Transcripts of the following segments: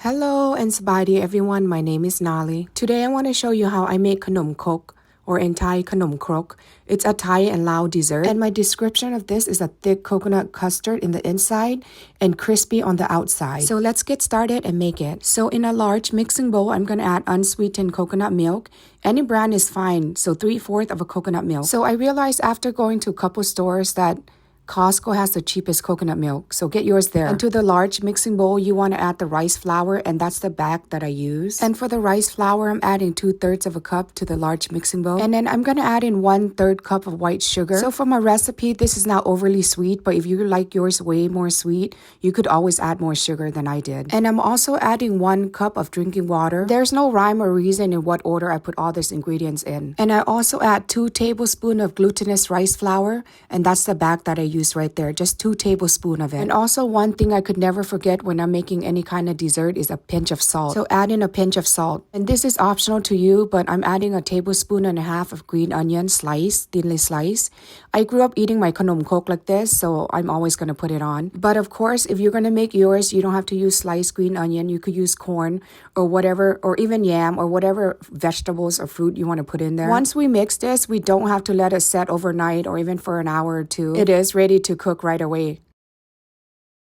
Hello and sabadi everyone, my name is Nali. Today I want to show you how I make Kanom Koke, or in Thai Kanom Koke. It's a Thai and Lao dessert, and my description of this is a thick coconut custard in the inside and crispy on the outside. So let's get started and make it. So in a large mixing bowl, I'm going to add unsweetened coconut milk. Any brand is fine, so 3/4 of a coconut milk. So I realized after going to a couple stores that Costco has the cheapest coconut milk, so get yours there. And to the large mixing bowl, you want to add the rice flour, and that's the bag that I use. And for the rice flour, I'm adding 2/3 of a cup to the large mixing bowl. And then I'm going to add in 1/3 cup of white sugar. So for my recipe, this is not overly sweet, but if you like yours way more sweet, you could always add more sugar than I did. And I'm also adding 1 cup of drinking water. There's no rhyme or reason in what order I put all these ingredients in. And I also add 2 tablespoons of glutinous rice flour, and that's the bag that I use right there, just 2 tablespoons of it. And also one thing I could never forget when I'm making any kind of dessert is a pinch of salt. So add in a pinch of salt. And this is optional to you, but I'm adding 1.5 tablespoons of green onion sliced, thinly sliced. I grew up eating my Kanom Koke like this, so I'm always going to put it on. But of course, if you're going to make yours, you don't have to use sliced green onion. You could use corn or whatever, or even yam or whatever vegetables or fruit you want to put in there. Once we mix this, we don't have to let it set overnight or even for an hour or two. It is ready to cook right away.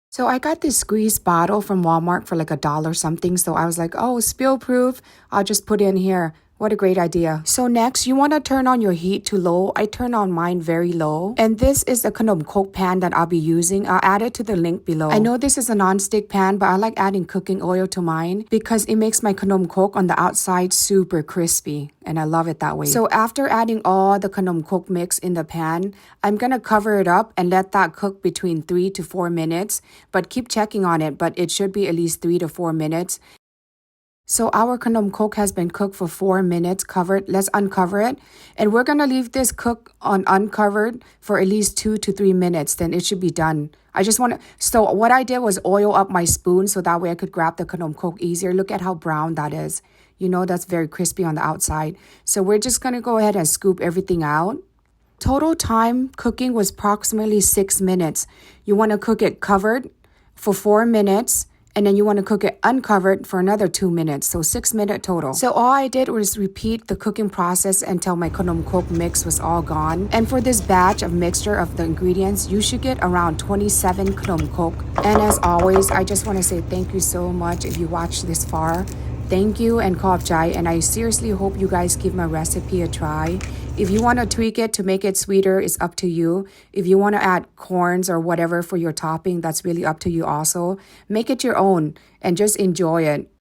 So I got this squeeze bottle from Walmart for like $1 something. So I was like, oh, spill proof. I'll just put it in here. What a great idea. So next, you want to turn on your heat to low. I turn on mine very low. And this is the Kanom Koke pan that I'll be using. I'll add it to the link below. I know this is a non-stick pan, but I like adding cooking oil to mine because it makes my Kanom Koke on the outside super crispy. And I love it that way. So after adding all the Kanom Koke mix in the pan, I'm going to cover it up and let that cook between 3 to 4 minutes. But keep checking on it, but it should be at least 3 to 4 minutes. So our Kanom Koke has been cooked for 4 minutes covered. Let's uncover it. And we're going to leave this cook on uncovered for at least 2 to 3 minutes. Then it should be done. I just want to... So what I did was oil up my spoon so that way I could grab the Kanom Koke easier. Look at how brown that is. You know, that's very crispy on the outside. So we're just going to go ahead and scoop everything out. Total time cooking was approximately 6 minutes. You want to cook it covered for 4 minutes. And then you want to cook it uncovered for another 2 minutes. So 6 minutes total. So all I did was repeat the cooking process until my Kanom Koke mix was all gone. And for this batch of mixture of the ingredients, you should get around 27 Kanom Koke. And as always, I just want to say thank you so much if you watched this far. Thank you and khop chai. And I seriously hope you guys give my recipe a try. If you want to tweak it to make it sweeter, it's up to you. If you want to add corns or whatever for your topping, that's really up to you also. Make it your own and just enjoy it.